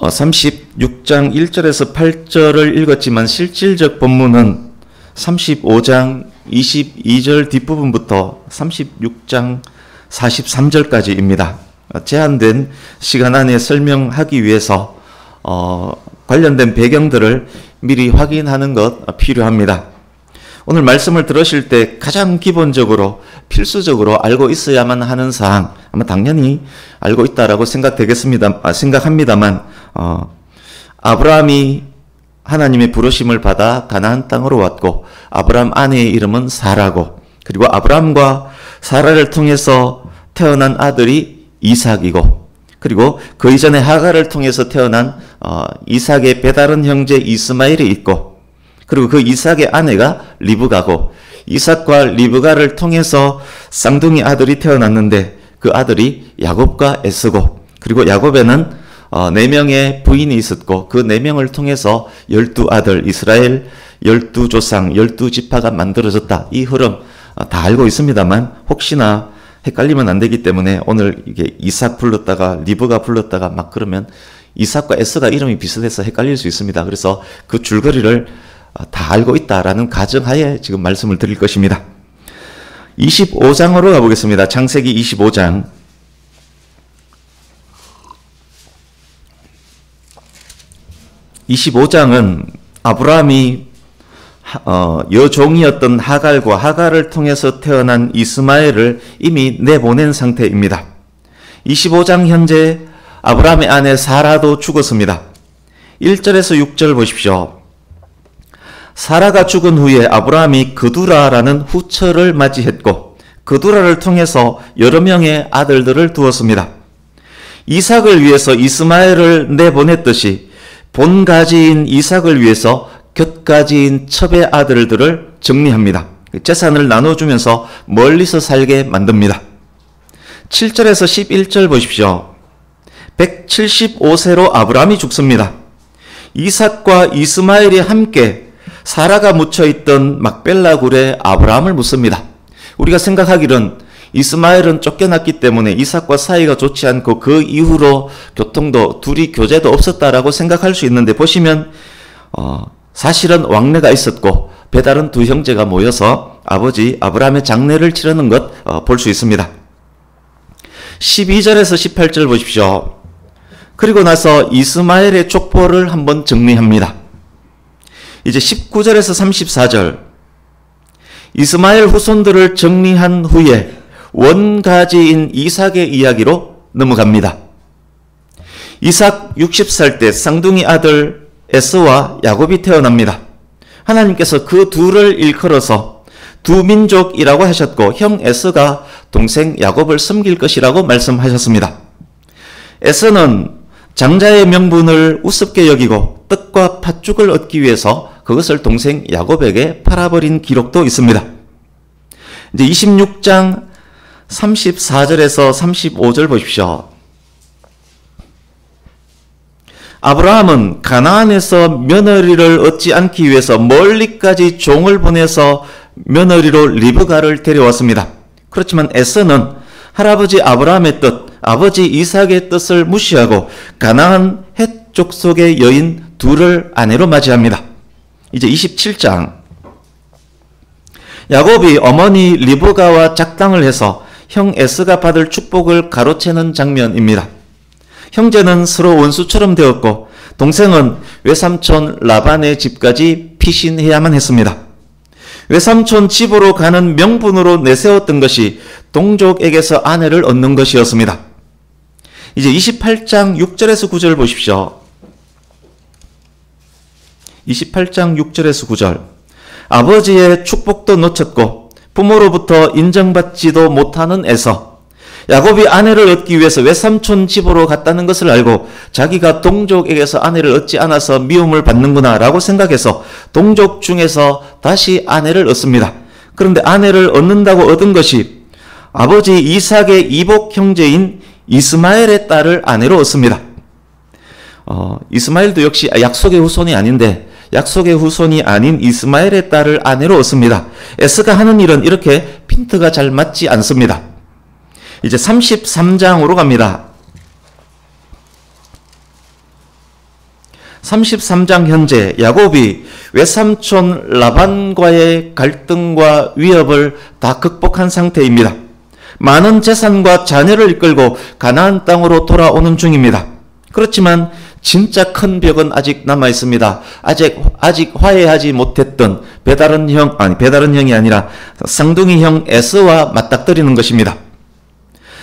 36장 1절에서 8절을 읽었지만 실질적 본문은 35장 22절 뒷부분부터 36장 43절까지입니다. 제한된 시간 안에 설명하기 위해서 관련된 배경들을 미리 확인하는 것 필요합니다. 오늘 말씀을 들으실 때 가장 기본적으로 필수적으로 알고 있어야만 하는 사항, 아마 당연히 알고 있다라고 생각합니다만 아브라함이 하나님의 부르심을 받아 가나안 땅으로 왔고 아브라함 아내의 이름은 사라고, 그리고 아브라함과 사라를 통해서 태어난 아들이 이삭이고, 그리고 그 이전에 하갈을 통해서 태어난 이삭의 배다른 형제 이스마엘이 있고, 그리고 그 이삭의 아내가 리브가고, 이삭과 리브가를 통해서 쌍둥이 아들이 태어났는데 그 아들이 야곱과 에스고, 그리고 야곱에는 4명의 부인이 있었고 그 4명을 통해서 12아들 이스라엘 12조상 12지파가 만들어졌다. 이 흐름 다 알고 있습니다만 혹시나 헷갈리면 안 되기 때문에 오늘 이게 이삭 불렀다가 리브가 불렀다가 막 그러면 이삭과 에스가 이름이 비슷해서 헷갈릴 수 있습니다. 그래서 그 줄거리를 다 알고 있다라는 가정하에 지금 말씀을 드릴 것입니다. 25장으로 가보겠습니다. 창세기 25장. 25장은 아브라함이 여종이었던 하갈과 하갈을 통해서 태어난 이스마엘을 이미 내보낸 상태입니다. 25장 현재 아브라함의 아내 사라도 죽었습니다. 1절에서 6절 보십시오. 사라가 죽은 후에 아브라함이 그두라라는 후처를 맞이했고 그두라를 통해서 여러 명의 아들들을 두었습니다. 이삭을 위해서 이스마엘을 내보냈듯이 본가지인 이삭을 위해서 곁가지인 첩의 아들들을 정리합니다. 재산을 나눠주면서 멀리서 살게 만듭니다. 7절에서 11절 보십시오. 175세로 아브라함이 죽습니다. 이삭과 이스마엘이 함께 사라가 묻혀있던 막벨라 굴에 아브라함을 묻습니다. 우리가 생각하기는 이스마엘은 쫓겨났기 때문에 이삭과 사이가 좋지 않고 그 이후로 교통도 둘이 교제도 없었다라고 생각할 수 있는데 보시면 사실은 왕래가 있었고 배다른 두 형제가 모여서 아버지 아브라함의 장례를 치르는 것 볼 수 있습니다. 12절에서 18절 보십시오. 그리고 나서 이스마엘의 족보를 한번 정리합니다. 이제 19절에서 34절 이스마엘 후손들을 정리한 후에 원가지인 이삭의 이야기로 넘어갑니다. 이삭 60살 때 쌍둥이 아들 에서와 야곱이 태어납니다. 하나님께서 그 둘을 일컬어서 두 민족이라고 하셨고 형 에서가 동생 야곱을 섬길 것이라고 말씀하셨습니다. 에서는 장자의 명분을 우습게 여기고 떡과 팥죽을 얻기 위해서 그것을 동생 야곱에게 팔아버린 기록도 있습니다. 이제 26장 34절에서 35절 보십시오. 아브라함은 가나안에서 며느리를 얻지 않기 위해서 멀리까지 종을 보내서 며느리로 리브가를 데려왔습니다. 그렇지만 에서는 할아버지 아브라함의 뜻, 아버지 이삭의 뜻을 무시하고 가나안 헷 족속의 여인 둘을 아내로 맞이합니다. 이제 27장 야곱이 어머니 리브가와 작당을 해서 형 에스가 받을 축복을 가로채는 장면입니다. 형제는 서로 원수처럼 되었고 동생은 외삼촌 라반의 집까지 피신해야만 했습니다. 외삼촌 집으로 가는 명분으로 내세웠던 것이 동족에게서 아내를 얻는 것이었습니다. 이제 28장 6절에서 9절 보십시오. 28장 6절에서 9절 아버지의 축복도 놓쳤고 부모로부터 인정받지도 못하는 에서 야곱이 아내를 얻기 위해서 외삼촌 집으로 갔다는 것을 알고 자기가 동족에게서 아내를 얻지 않아서 미움을 받는구나 라고 생각해서 동족 중에서 다시 아내를 얻습니다. 그런데 아내를 얻는다고 얻은 것이 아버지 이삭의 이복 형제인 이스마엘의 딸을 아내로 얻습니다. 이스마엘도 역시 약속의 후손이 아닌데 약속의 후손이 아닌 이스마엘의 딸을 아내로 얻습니다. 에스가 하는 일은 이렇게 핀트가 잘 맞지 않습니다. 이제 33장으로 갑니다. 33장 현재 야곱이 외삼촌 라반과의 갈등과 위협을 다 극복한 상태입니다. 많은 재산과 자녀를 이끌고 가나안 땅으로 돌아오는 중입니다. 그렇지만 진짜 큰 벽은 아직 남아 있습니다. 아직 화해하지 못했던 배다른 형이 아니라 쌍둥이 형 에서와 맞닥뜨리는 것입니다.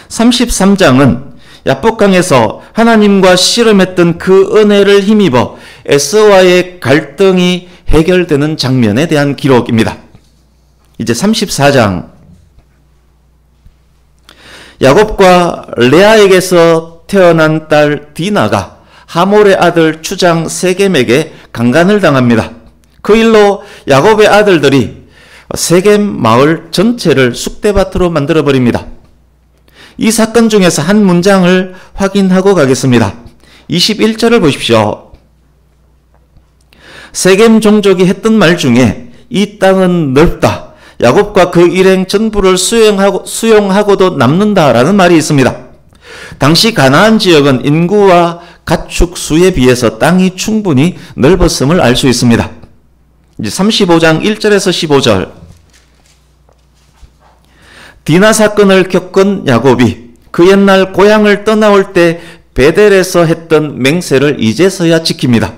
33장은 야복강에서 하나님과 씨름했던 그 은혜를 힘입어 에서와의 갈등이 해결되는 장면에 대한 기록입니다. 이제 34장, 야곱과 레아에게서 태어난 딸 디나가 하몰의 아들 추장 세겜에게 강간을 당합니다. 그 일로 야곱의 아들들이 세겜 마을 전체를 쑥대밭으로 만들어버립니다. 이 사건 중에서 한 문장을 확인하고 가겠습니다. 21절을 보십시오. 세겜 종족이 했던 말 중에 이 땅은 넓다, 야곱과 그 일행 전부를 수용하고도 남는다라는 말이 있습니다. 당시 가나안 지역은 인구와 가축 수에 비해서 땅이 충분히 넓었음을 알 수 있습니다. 이제 35장 1절에서 15절. 디나 사건을 겪은 야곱이 그 옛날 고향을 떠나올 때 베델에서 했던 맹세를 이제서야 지킵니다.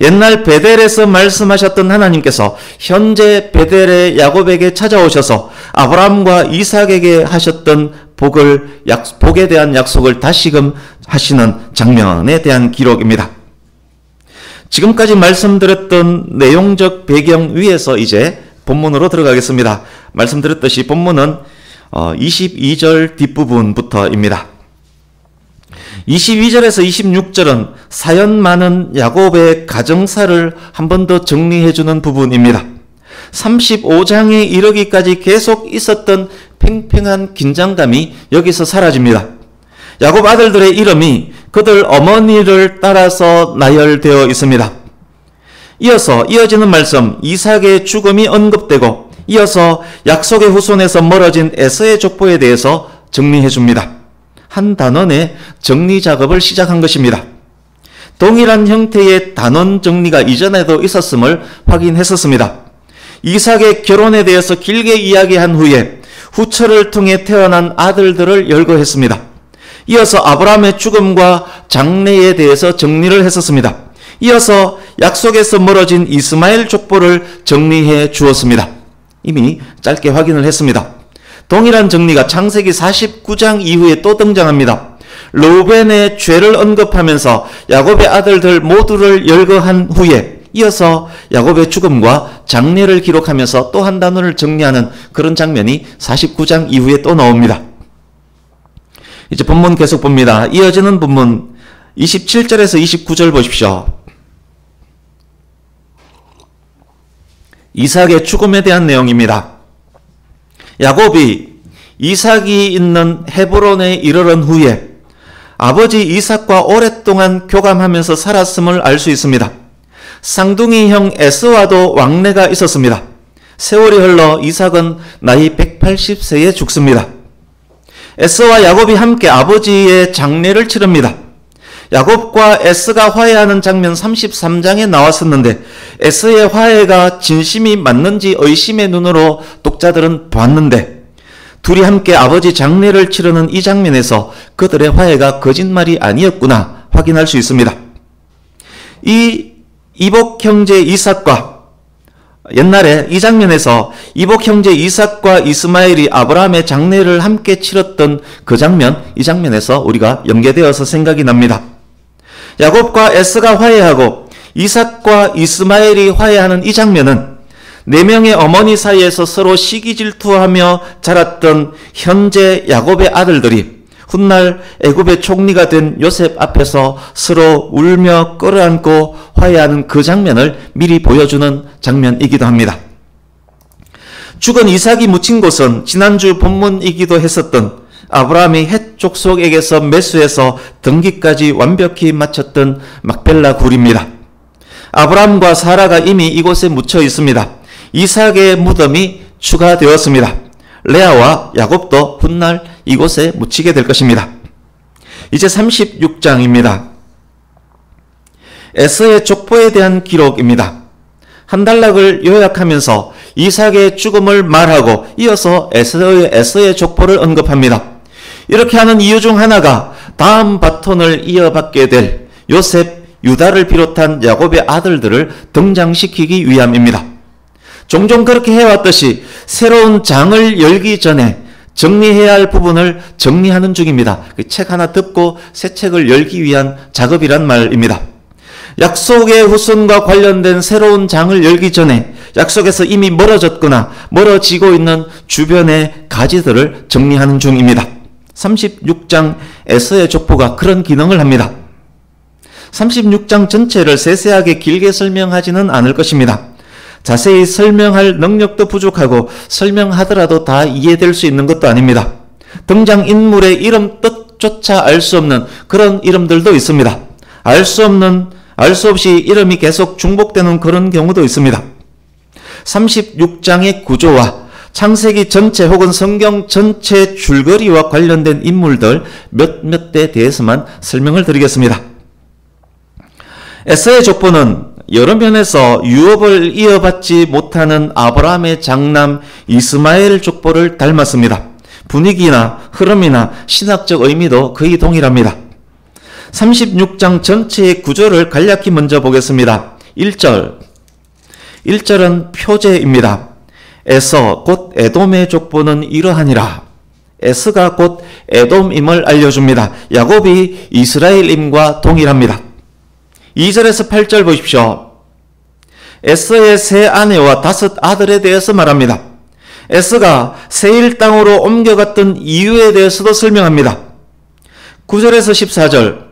옛날 베델에서 말씀하셨던 하나님께서 현재 베델의 야곱에게 찾아오셔서 아브라함과 이삭에게 하셨던 복에 대한 약속을 다시금 하시는 장면에 대한 기록입니다. 지금까지 말씀드렸던 내용적 배경 위에서 이제 본문으로 들어가겠습니다. 말씀드렸듯이 본문은 22절 뒷부분부터입니다. 22절에서 26절은 사연 많은 야곱의 가정사를 한 번 더 정리해주는 부분입니다. 35장에 이르기까지 계속 있었던 팽팽한 긴장감이 여기서 사라집니다. 야곱 아들들의 이름이 그들 어머니를 따라서 나열되어 있습니다. 이어지는 말씀, 이삭의 죽음이 언급되고 이어서 약속의 후손에서 멀어진 에서의 족보에 대해서 정리해 줍니다. 한 단원의 정리 작업을 시작한 것입니다. 동일한 형태의 단원 정리가 이전에도 있었음을 확인했었습니다. 이삭의 결혼에 대해서 길게 이야기한 후에 후처를 통해 태어난 아들들을 열거했습니다. 이어서 아브라함의 죽음과 장래에 대해서 정리를 했었습니다. 이어서 약속에서 멀어진 이스마엘 족보를 정리해 주었습니다. 이미 짧게 확인을 했습니다. 동일한 정리가 창세기 49장 이후에 또 등장합니다. 르우벤의 죄를 언급하면서 야곱의 아들들 모두를 열거한 후에 이어서 야곱의 죽음과 장례를 기록하면서 또 한 단원을 정리하는 그런 장면이 49장 이후에 또 나옵니다. 이제 본문 계속 봅니다. 이어지는 본문 27절에서 29절 보십시오. 이삭의 죽음에 대한 내용입니다. 야곱이 이삭이 있는 헤브론에 이르른 후에 아버지 이삭과 오랫동안 교감하면서 살았음을 알 수 있습니다. 쌍둥이 형 에서와도 왕래가 있었습니다. 세월이 흘러 이삭은 나이 180세에 죽습니다. 에서와 야곱이 함께 아버지의 장례를 치릅니다. 야곱과 에서가 화해하는 장면 33장에 나왔었는데 에서의 화해가 진심이 맞는지 의심의 눈으로 독자들은 봤는데 둘이 함께 아버지 장례를 치르는 이 장면에서 그들의 화해가 거짓말이 아니었구나 확인할 수 있습니다. 이 이복 형제 이삭과 옛날에 이 장면에서 이복 형제 이삭과 이스마엘이 아브라함의 장례를 함께 치렀던 그 장면, 이 장면에서 우리가 연계되어서 생각이 납니다. 야곱과 에서가 화해하고 이삭과 이스마엘이 화해하는 이 장면은 네 명의 어머니 사이에서 서로 시기 질투하며 자랐던 현재 야곱의 아들들이 훗날 애굽의 총리가 된 요셉 앞에서 서로 울며 끌어안고 화해하는 그 장면을 미리 보여주는 장면이기도 합니다. 죽은 이삭이 묻힌 곳은 지난주 본문이기도 했었던 아브라함이 헷 족속에게서 매수해서 등기까지 완벽히 마쳤던 막벨라 굴입니다. 아브라함과 사라가 이미 이곳에 묻혀 있습니다. 이삭의 무덤이 추가되었습니다. 레아와 야곱도 훗날 이곳에 묻히게 될 것입니다. 이제 36장입니다. 에서의 족보에 대한 기록입니다. 한 단락을 요약하면서 이삭의 죽음을 말하고 이어서 에서의 족보를 언급합니다. 이렇게 하는 이유 중 하나가 다음 바톤을 이어받게 될 요셉, 유다를 비롯한 야곱의 아들들을 등장시키기 위함입니다. 종종 그렇게 해왔듯이 새로운 장을 열기 전에 정리해야 할 부분을 정리하는 중입니다. 책 하나 덮고 새 책을 열기 위한 작업이란 말입니다. 약속의 후손과 관련된 새로운 장을 열기 전에 약속에서 이미 멀어졌거나 멀어지고 있는 주변의 가지들을 정리하는 중입니다. 36장 에서의 족보가 그런 기능을 합니다. 36장 전체를 세세하게 길게 설명하지는 않을 것입니다. 자세히 설명할 능력도 부족하고 설명하더라도 다 이해될 수 있는 것도 아닙니다. 등장인물의 이름 뜻조차 알 수 없는 그런 이름들도 있습니다. 알 수 없이 이름이 계속 중복되는 그런 경우도 있습니다. 36장의 구조와 창세기 전체 혹은 성경 전체 줄거리와 관련된 인물들 몇 대 대해서만 설명을 드리겠습니다. 에서의 족보는 여러 면에서 유업을 이어받지 못하는 아브라함의 장남 이스마엘 족보를 닮았습니다. 분위기나 흐름이나 신학적 의미도 거의 동일합니다. 36장 전체의 구조를 간략히 먼저 보겠습니다. 1절은 표제입니다. 에서 곧 에돔의 족보는 이러하니라. 에스가 곧 에돔임을 알려줍니다. 야곱이 이스라엘임과 동일합니다. 2절에서 8절 보십시오. 에서의 세 아내와 5 아들에 대해서 말합니다. 에서가 세일 땅으로 옮겨갔던 이유에 대해서도 설명합니다. 9절에서 14절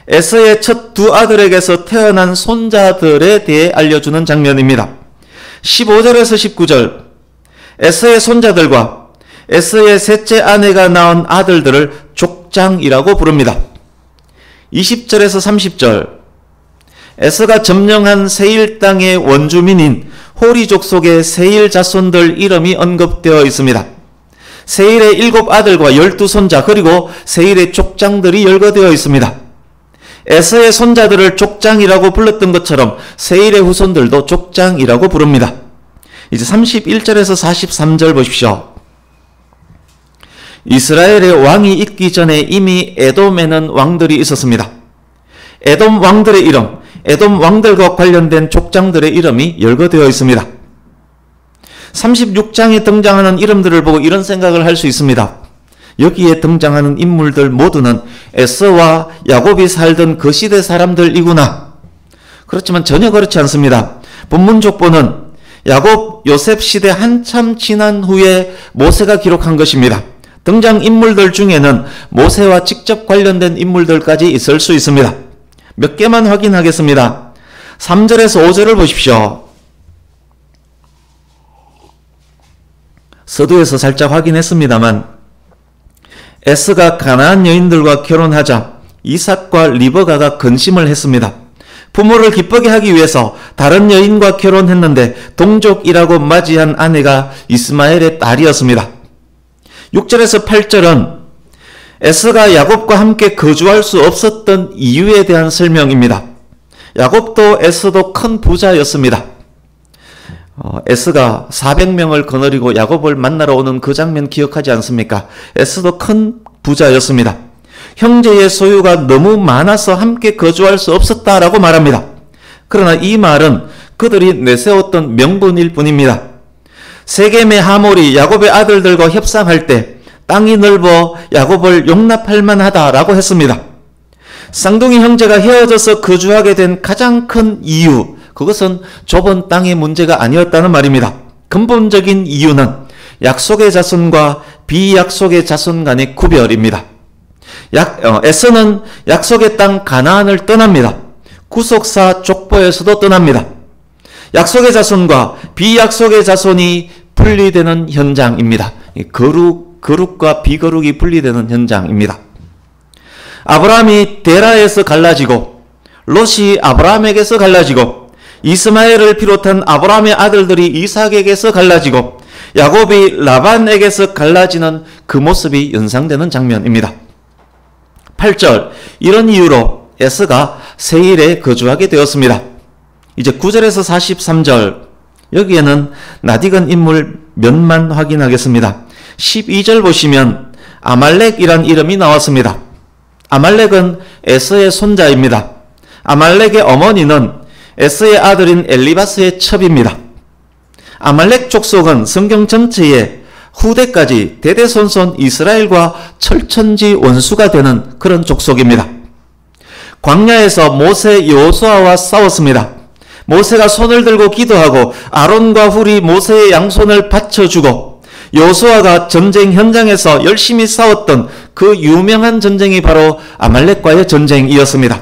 에서의 첫 2 아들에게서 태어난 손자들에 대해 알려주는 장면입니다. 15절에서 19절 에서의 손자들과 에서의 셋째 아내가 낳은 아들들을 족장이라고 부릅니다. 20절에서 30절 에서가 점령한 세일 땅의 원주민인 호리 족속의 세일 자손들 이름이 언급되어 있습니다. 세일의 7 아들과 12 손자 그리고 세일의 족장들이 열거되어 있습니다. 에서의 손자들을 족장이라고 불렀던 것처럼 세일의 후손들도 족장이라고 부릅니다. 이제 31절에서 43절 보십시오. 이스라엘의 왕이 있기 전에 이미 에돔에는 왕들이 있었습니다. 에돔 왕들의 이름, 에돔 왕들과 관련된 족장들의 이름이 열거되어 있습니다. 36장에 등장하는 이름들을 보고 이런 생각을 할 수 있습니다. 여기에 등장하는 인물들 모두는 에서와 야곱이 살던 그 시대 사람들이구나. 그렇지만 전혀 그렇지 않습니다. 본문 족보는 야곱, 요셉 시대 한참 지난 후에 모세가 기록한 것입니다. 등장인물들 중에는 모세와 직접 관련된 인물들까지 있을 수 있습니다. 몇 개만 확인하겠습니다. 3절에서 5절을 보십시오. 서두에서 살짝 확인했습니다만 에스가 가나안 여인들과 결혼하자 이삭과 리버가가 근심을 했습니다. 부모를 기쁘게 하기 위해서 다른 여인과 결혼했는데 동족이라고 맞이한 아내가 이스마엘의 딸이었습니다. 6절에서 8절은 에스가 야곱과 함께 거주할 수 없었던 이유에 대한 설명입니다. 야곱도 에스도 큰 부자였습니다. 에스가 400명을 거느리고 야곱을 만나러 오는 그 장면 기억하지 않습니까? 에스도 큰 부자였습니다. 형제의 소유가 너무 많아서 함께 거주할 수 없었다라고 말합니다. 그러나 이 말은 그들이 내세웠던 명분일 뿐입니다. 세겜의 하몰이 야곱의 아들들과 협상할 때 땅이 넓어 야곱을 용납할 만하다라고 했습니다. 쌍둥이 형제가 헤어져서 거주하게 된 가장 큰 이유, 그것은 좁은 땅의 문제가 아니었다는 말입니다. 근본적인 이유는 약속의 자손과 비약속의 자손 간의 구별입니다. 에서는 약속의 땅 가나안을 떠납니다. 구속사 족보에서도 떠납니다. 약속의 자손과 비약속의 자손이 분리되는 현장입니다. 거룩과 비거룩이 분리되는 현장입니다. 아브라함이 데라에서 갈라지고 롯이 아브라함에게서 갈라지고 이스마엘을 비롯한 아브라함의 아들들이 이삭에게서 갈라지고 야곱이 라반에게서 갈라지는 그 모습이 연상되는 장면입니다. 8절 이런 이유로 에서가 세일에 거주하게 되었습니다. 이제 9절에서 43절, 여기에는 낯익은 인물 몇만 확인하겠습니다. 12절 보시면 아말렉이란 이름이 나왔습니다. 아말렉은 에서의 손자입니다. 아말렉의 어머니는 에서의 아들인 엘리바스의 첩입니다. 아말렉 족속은 성경 전체에 후대까지 대대손손 이스라엘과 철천지 원수가 되는 그런 족속입니다. 광야에서 모세 여호수아와 싸웠습니다. 모세가 손을 들고 기도하고 아론과 훌이 모세의 양손을 받쳐주고 여호수아가 전쟁 현장에서 열심히 싸웠던 그 유명한 전쟁이 바로 아말렉과의 전쟁이었습니다.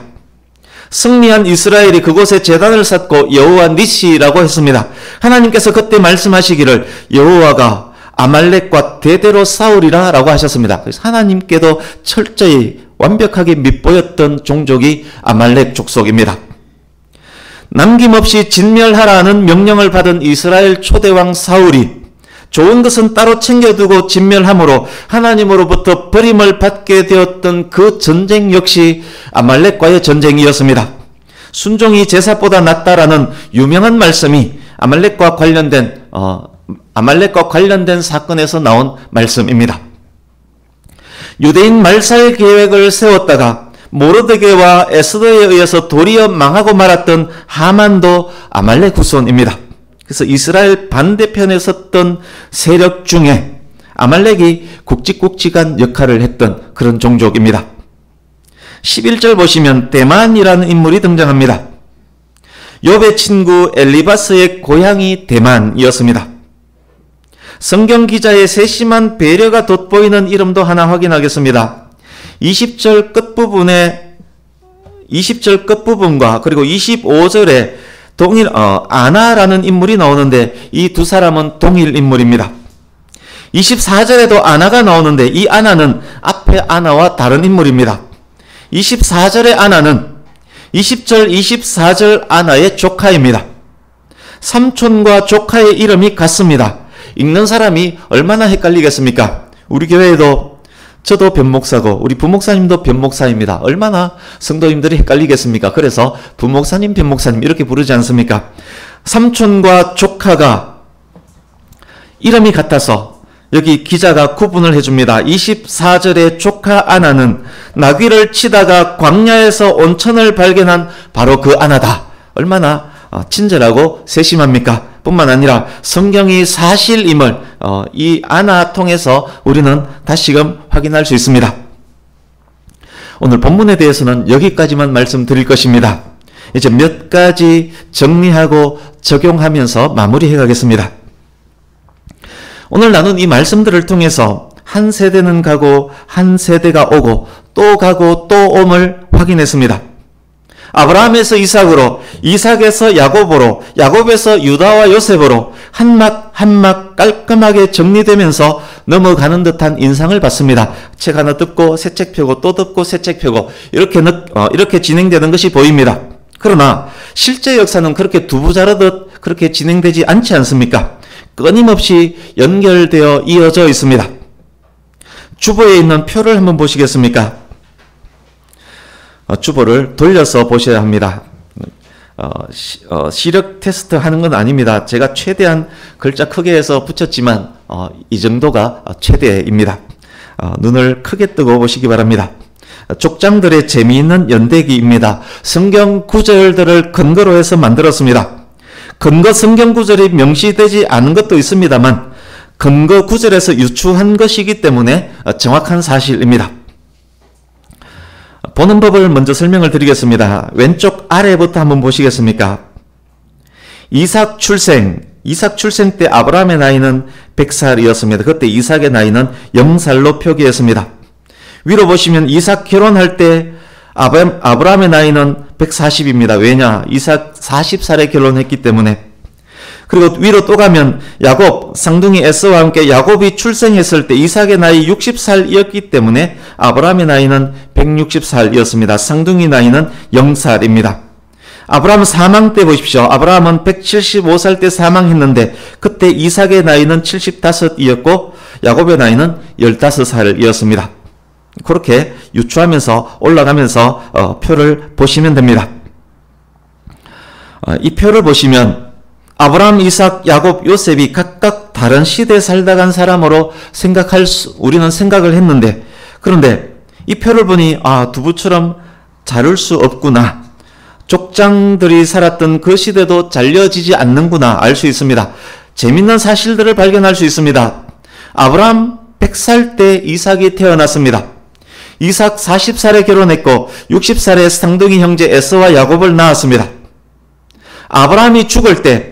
승리한 이스라엘이 그곳에 제단을 쌓고 여호와 니시라고 했습니다. 하나님께서 그때 말씀하시기를 여호와가 아말렉과 대대로 싸우리라 라고 하셨습니다. 그래서 하나님께도 철저히 완벽하게 밉보였던 종족이 아말렉 족속입니다. 남김없이 진멸하라는 명령을 받은 이스라엘 초대왕 사울이 좋은 것은 따로 챙겨두고 진멸함으로 하나님으로부터 버림을 받게 되었던 그 전쟁 역시 아말렉과의 전쟁이었습니다. 순종이 제사보다 낫다라는 유명한 말씀이 아말렉과 관련된 사건에서 나온 말씀입니다. 유대인 말살 계획을 세웠다가 모르드게와 에스더에 의해서 도리어 망하고 말았던 하만도 아말렉 후손입니다. 그래서 이스라엘 반대편에 섰던 세력 중에 아말렉이 굵직굵직한 역할을 했던 그런 종족입니다. 11절 보시면 대만이라는 인물이 등장합니다. 욥의 친구 엘리바스의 고향이 대만이었습니다. 성경 기자의 세심한 배려가 돋보이는 이름도 하나 확인하겠습니다. 20절 끝부분과 그리고 25절에 아나라는 인물이 나오는데 이 두 사람은 동일 인물입니다. 24절에도 아나가 나오는데 이 아나는 앞에 아나와 다른 인물입니다. 24절의 아나는 20절, 24절 아나의 조카입니다. 삼촌과 조카의 이름이 같습니다. 읽는 사람이 얼마나 헷갈리겠습니까? 우리 교회에도 저도 변목사고 우리 부목사님도 변목사입니다. 얼마나 성도님들이 헷갈리겠습니까? 그래서 부목사님, 변목사님 이렇게 부르지 않습니까? 삼촌과 조카가 이름이 같아서 여기 기자가 구분을 해줍니다. 24절의 조카 아나는 나귀를 치다가 광야에서 온천을 발견한 바로 그 아나다. 얼마나 친절하고 세심합니까? 뿐만 아니라 성경이 사실임을 이 아나 통해서 우리는 다시금 확인할 수 있습니다. 오늘 본문에 대해서는 여기까지만 말씀드릴 것입니다. 이제 몇 가지 정리하고 적용하면서 마무리해 가겠습니다. 오늘 나눈 이 말씀들을 통해서 한 세대는 가고 한 세대가 오고 또 가고 또 옴을 확인했습니다. 아브라함에서 이삭으로, 이삭에서 야곱으로, 야곱에서 유다와 요셉으로 한막 한막 깔끔하게 정리되면서 넘어가는 듯한 인상을 받습니다. 책 하나 덮고 새 책 펴고 또 덮고 새 책 펴고 이렇게 진행되는 것이 보입니다. 그러나 실제 역사는 그렇게 두부자르듯 그렇게 진행되지 않지 않습니까? 끊임없이 연결되어 이어져 있습니다. 주보에 있는 표를 한번 보시겠습니까? 주보를 돌려서 보셔야 합니다. 시력 테스트 하는 건 아닙니다. 제가 최대한 글자 크게 해서 붙였지만 이 정도가 최대입니다. 눈을 크게 뜨고 보시기 바랍니다. 족장들의 재미있는 연대기입니다. 성경 구절들을 근거로 해서 만들었습니다. 근거 성경 구절이 명시되지 않은 것도 있습니다만 근거 구절에서 유추한 것이기 때문에 정확한 사실입니다. 보는 법을 먼저 설명을 드리겠습니다. 왼쪽 아래부터 한번 보시겠습니까? 이삭 출생 때 아브라함의 나이는 100살이었습니다. 그때 이삭의 나이는 0살로 표기했습니다. 위로 보시면 이삭 결혼할 때 아브라함의 나이는 140입니다. 왜냐? 이삭 40살에 결혼했기 때문에. 그리고 위로 또 가면 야곱, 쌍둥이 에서와 함께 야곱이 출생했을 때 이삭의 나이 60살이었기 때문에 아브라함의 나이는 160살이었습니다. 쌍둥이 나이는 0살입니다. 아브라함 사망 때 보십시오. 아브라함은 175살 때 사망했는데 그때 이삭의 나이는 75이었고 야곱의 나이는 15살이었습니다. 그렇게 유추하면서 올라가면서 표를 보시면 됩니다. 이 표를 보시면 아브라함, 이삭, 야곱, 요셉이 각각 다른 시대에 살다 간 사람으로 우리는 생각을 했는데, 그런데 이 표를 보니 두부처럼 자를 수 없구나. 족장들이 살았던 그 시대도 잘려지지 않는구나 알 수 있습니다. 재밌는 사실들을 발견할 수 있습니다. 아브라함 100살 때 이삭이 태어났습니다. 이삭 40살에 결혼했고 60살에 쌍둥이 형제 에서와 야곱을 낳았습니다. 아브라함이 죽을 때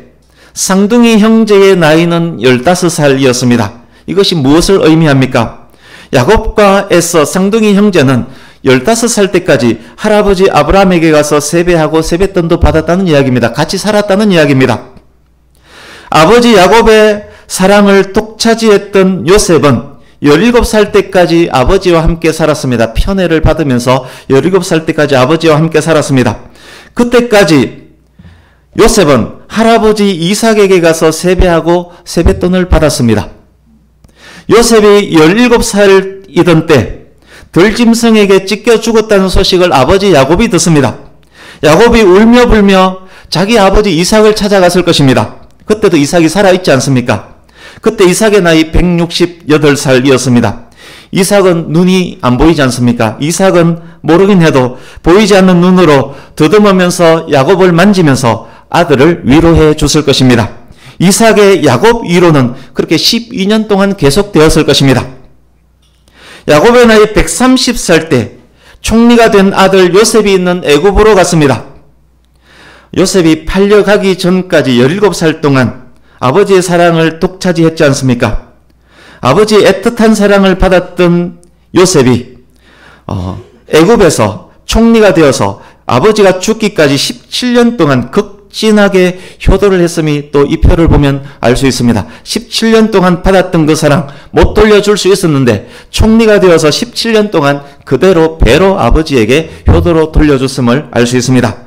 쌍둥이 형제의 나이는 15살이었습니다. 이것이 무엇을 의미합니까? 야곱과 에서 쌍둥이 형제는 15살 때까지 할아버지 아브라함에게 가서 세배하고 세뱃돈도 받았다는 이야기입니다. 같이 살았다는 이야기입니다. 아버지 야곱의 사랑을 독차지했던 요셉은 17살 때까지 아버지와 함께 살았습니다. 편애를 받으면서 17살 때까지 아버지와 함께 살았습니다. 그때까지 요셉은 할아버지 이삭에게 가서 세배하고 세뱃돈을 받았습니다. 요셉이 17살이던 때 들짐승에게 찢겨 죽었다는 소식을 아버지 야곱이 듣습니다. 야곱이 울며 불며 자기 아버지 이삭을 찾아갔을 것입니다. 그때도 이삭이 살아있지 않습니까? 그때 이삭의 나이 168살이었습니다. 이삭은 눈이 안 보이지 않습니까? 이삭은 모르긴 해도 보이지 않는 눈으로 더듬으면서 야곱을 만지면서 아들을 위로해 줬을 것입니다. 이삭의 야곱 위로는 그렇게 12년 동안 계속되었을 것입니다. 야곱의 나이 130살 때 총리가 된 아들 요셉이 있는 애굽으로 갔습니다. 요셉이 팔려가기 전까지 17살 동안 아버지의 사랑을 독차지했지 않습니까? 아버지의 애틋한 사랑을 받았던 요셉이 애굽에서 총리가 되어서 아버지가 죽기까지 17년 동안 극진하게 효도를 했음이 또 이 표를 보면 알 수 있습니다. 17년 동안 받았던 그 사랑 못 돌려줄 수 있었는데 총리가 되어서 17년 동안 그대로 배로 아버지에게 효도로 돌려줬음을 알 수 있습니다.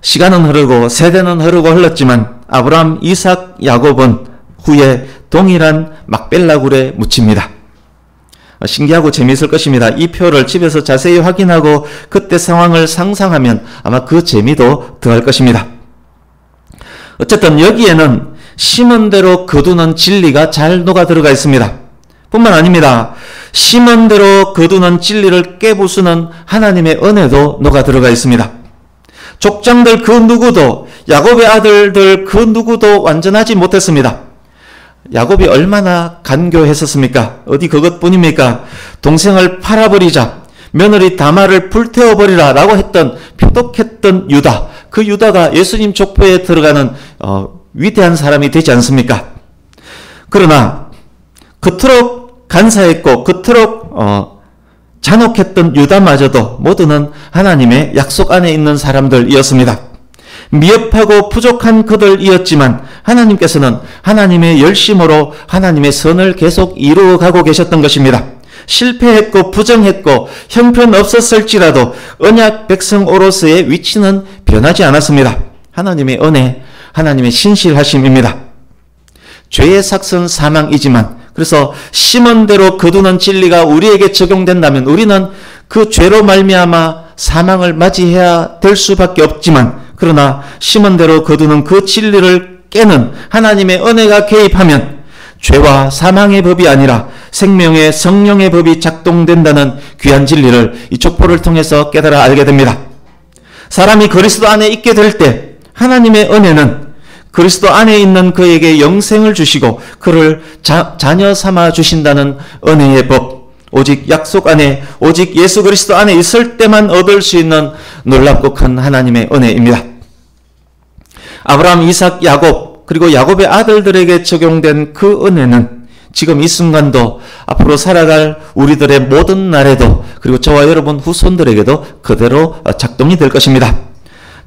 시간은 흐르고 세대는 흐르고 흘렀지만 아브라함, 이삭, 야곱은 후에 동일한 막벨라굴에 묻힙니다. 신기하고 재미있을 것입니다. 이 표를 집에서 자세히 확인하고 그때 상황을 상상하면 아마 그 재미도 더할 것입니다. 어쨌든 여기에는 심은 대로 거두는 진리가 잘 녹아 들어가 있습니다. 뿐만 아닙니다. 심은 대로 거두는 진리를 깨부수는 하나님의 은혜도 녹아 들어가 있습니다. 족장들 그 누구도, 야곱의 아들들 그 누구도 완전하지 못했습니다. 야곱이 얼마나 간교했었습니까? 어디 그것뿐입니까? 동생을 팔아버리자, 며느리 다말을 불태워버리라 라고 했던, 표독했던 유다, 그 유다가 예수님 족보에 들어가는 위대한 사람이 되지 않습니까? 그러나 그토록 간사했고 그토록 잔혹했던 유다마저도 모두는 하나님의 약속 안에 있는 사람들이었습니다. 미흡하고 부족한 그들이었지만 하나님께서는 하나님의 열심으로 하나님의 선을 계속 이루어가고 계셨던 것입니다. 실패했고 부정했고 형편없었을지라도 언약 백성으로서의 위치는 변하지 않았습니다. 하나님의 은혜, 하나님의 신실하심입니다. 죄의 삭은 사망이지만 그래서 심은 대로 거두는 진리가 우리에게 적용된다면 우리는 그 죄로 말미암아 사망을 맞이해야 될 수밖에 없지만 그러나 심은 대로 거두는 그 진리를 깨는 하나님의 은혜가 개입하면 죄와 사망의 법이 아니라 생명의 성령의 법이 작동된다는 귀한 진리를 이 족보를 통해서 깨달아 알게 됩니다. 사람이 그리스도 안에 있게 될 때 하나님의 은혜는 그리스도 안에 있는 그에게 영생을 주시고 그를 자녀 삼아 주신다는 은혜의 법, 오직 약속 안에 오직 예수 그리스도 안에 있을 때만 얻을 수 있는 놀랍고 큰 하나님의 은혜입니다. 아브라함, 이삭, 야곱 그리고 야곱의 아들들에게 적용된 그 은혜는 지금 이 순간도 앞으로 살아갈 우리들의 모든 날에도 그리고 저와 여러분 후손들에게도 그대로 작동이 될 것입니다.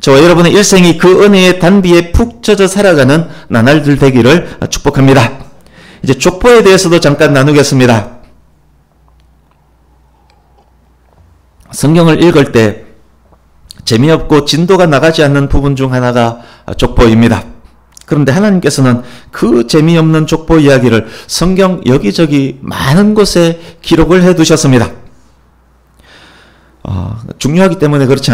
저와 여러분의 일생이 그 은혜의 단비에 푹 젖어 살아가는 나날들 되기를 축복합니다. 이제 족보에 대해서도 잠깐 나누겠습니다. 성경을 읽을 때 재미없고 진도가 나가지 않는 부분 중 하나가 족보입니다. 그런데 하나님께서는 그 재미없는 족보 이야기를 성경 여기저기 많은 곳에 기록을 해두셨습니다. 중요하기 때문에 그렇지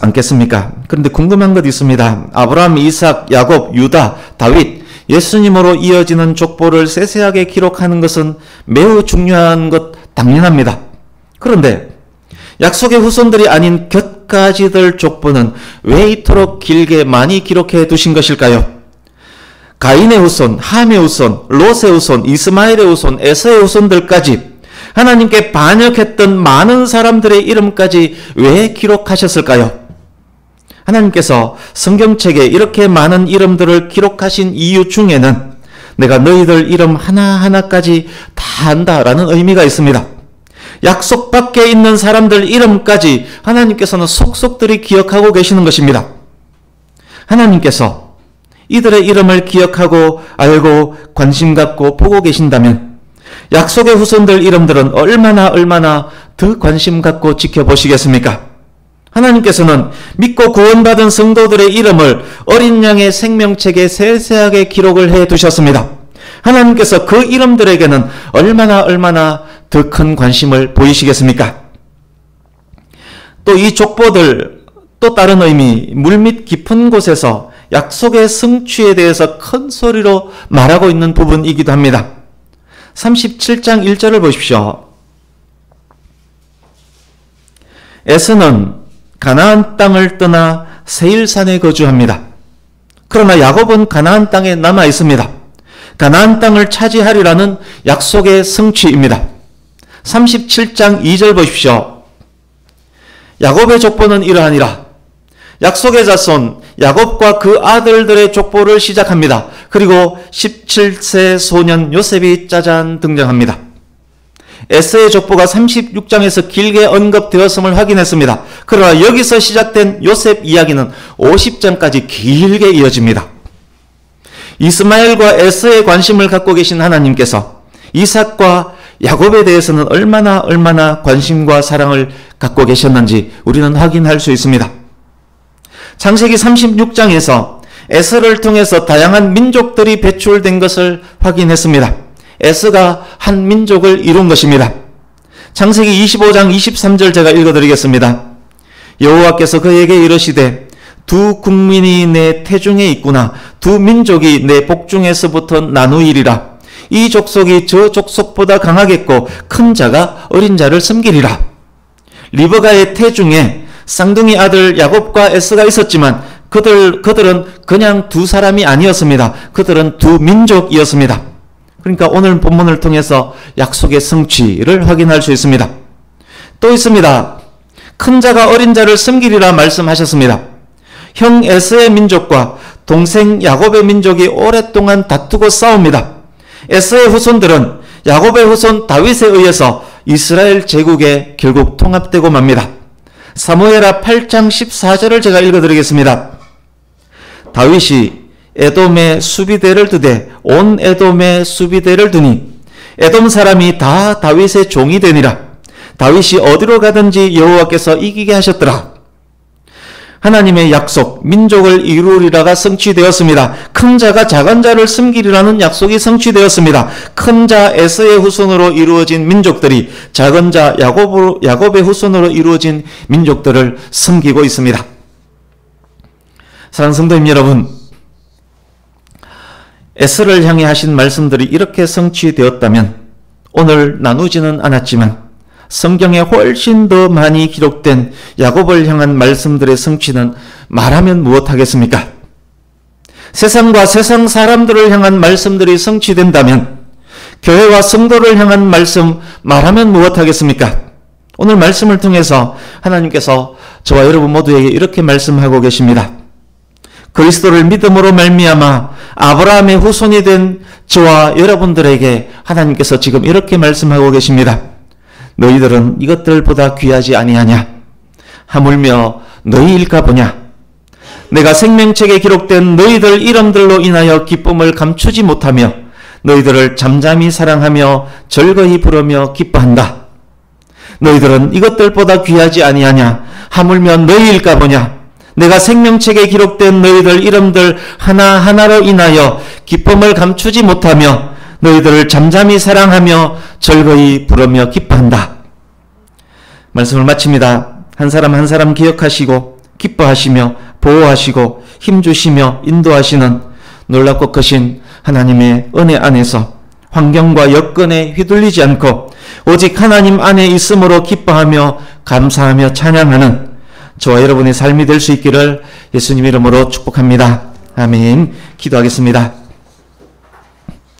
않겠습니까? 그런데 궁금한 것 있습니다. 아브라함, 이삭, 야곱, 유다, 다윗, 예수님으로 이어지는 족보를 세세하게 기록하는 것은 매우 중요한 것 당연합니다. 그런데 약속의 후손들이 아닌 곁가지들 족보는 왜 이토록 길게 많이 기록해 두신 것일까요? 가인의 후손, 함의 후손, 롯의 후손, 이스마엘의 후손, 에서의 후손들까지 하나님께 반역했던 많은 사람들의 이름까지 왜 기록하셨을까요? 하나님께서 성경책에 이렇게 많은 이름들을 기록하신 이유 중에는 내가 너희들 이름 하나하나까지 다 안다라는 의미가 있습니다. 약속 밖에 있는 사람들 이름까지 하나님께서는 속속들이 기억하고 계시는 것입니다. 하나님께서 이들의 이름을 기억하고 알고 관심 갖고 보고 계신다면 약속의 후손들 이름들은 얼마나 더 관심 갖고 지켜보시겠습니까? 하나님께서는 믿고 구원받은 성도들의 이름을 어린 양의 생명책에 세세하게 기록을 해 두셨습니다. 하나님께서 그 이름들에게는 얼마나 더 큰 관심을 보이시겠습니까? 또 이 족보들, 또 다른 의미, 물밑 깊은 곳에서 약속의 성취에 대해서 큰 소리로 말하고 있는 부분이기도 합니다. 37장 1절을 보십시오. 에서는 가나안 땅을 떠나 세일산에 거주합니다. 그러나 야곱은 가나안 땅에 남아 있습니다. 가나안 땅을 차지하리라는 약속의 성취입니다. 37장 2절 보십시오. 야곱의 족보는 이러하니라. 약속의 자손 야곱과 그 아들들의 족보를 시작합니다. 그리고 17세 소년 요셉이 짜잔 등장합니다. 에서의 족보가 36장에서 길게 언급되었음을 확인했습니다. 그러나 여기서 시작된 요셉 이야기는 50장까지 길게 이어집니다. 이스마엘과 에서에 관심을 갖고 계신 하나님께서 이삭과 야곱에 대해서는 얼마나 관심과 사랑을 갖고 계셨는지 우리는 확인할 수 있습니다. 창세기 36장에서 에서를 통해서 다양한 민족들이 배출된 것을 확인했습니다. 에서가 한 민족을 이룬 것입니다. 창세기 25장 23절 제가 읽어드리겠습니다. 여호와께서 그에게 이르시되 두 국민이 내 태중에 있구나. 두 민족이 내 복중에서부터 나누이리라. 이 족속이 저 족속보다 강하겠고 큰 자가 어린 자를 섬기리라. 리브가의 태중에 쌍둥이 아들 야곱과 에서가 있었지만 그들은 그냥 두 사람이 아니었습니다. 그들은 두 민족이었습니다. 그러니까 오늘 본문을 통해서 약속의 성취를 확인할 수 있습니다. 또 있습니다. 큰 자가 어린 자를 섬기리라 말씀하셨습니다. 형 에서의 민족과 동생 야곱의 민족이 오랫동안 다투고 싸웁니다. 에서의 후손들은 야곱의 후손 다윗에 의해서 이스라엘 제국에 결국 통합되고 맙니다. 사무엘하 8장 14절을 제가 읽어드리겠습니다. 다윗이 에돔에 수비대를 두되 온 에돔에 수비대를 두니 에돔 사람이 다 다윗의 종이 되니라. 다윗이 어디로 가든지 여호와께서 이기게 하셨더라. 하나님의 약속, 민족을 이루리라가 성취되었습니다. 큰 자가 작은 자를 섬기리라는 약속이 성취되었습니다. 큰 자 에서의 후손으로 이루어진 민족들이 작은 자 야곱의 후손으로 이루어진 민족들을 섬기고 있습니다. 사랑하는 성도님 여러분, 에서를 향해 하신 말씀들이 이렇게 성취되었다면 오늘 나누지는 않았지만 성경에 훨씬 더 많이 기록된 야곱을 향한 말씀들의 성취는 말하면 무엇하겠습니까? 세상과 세상 사람들을 향한 말씀들이 성취된다면 교회와 성도를 향한 말씀 말하면 무엇하겠습니까? 오늘 말씀을 통해서 하나님께서 저와 여러분 모두에게 이렇게 말씀하고 계십니다. 그리스도를 믿음으로 말미암아 아브라함의 후손이 된 저와 여러분들에게 하나님께서 지금 이렇게 말씀하고 계십니다. 너희들은 이것들보다 귀하지 아니하냐? 하물며 너희일까 보냐? 내가 생명책에 기록된 너희들 이름들로 인하여 기쁨을 감추지 못하며 너희들을 잠잠히 사랑하며 즐거이 부르며 기뻐한다. 너희들은 이것들보다 귀하지 아니하냐? 하물며 너희일까 보냐? 내가 생명책에 기록된 너희들 이름들 하나하나로 인하여 기쁨을 감추지 못하며 너희들을 잠잠히 사랑하며 즐거이 부르며 기뻐한다. 말씀을 마칩니다. 한 사람 한 사람 기억하시고 기뻐하시며 보호하시고 힘주시며 인도하시는 놀랍고 크신 하나님의 은혜 안에서 환경과 여건에 휘둘리지 않고 오직 하나님 안에 있음으로 기뻐하며 감사하며 찬양하는 저와 여러분의 삶이 될 수 있기를 예수님 이름으로 축복합니다. 아멘. 기도하겠습니다.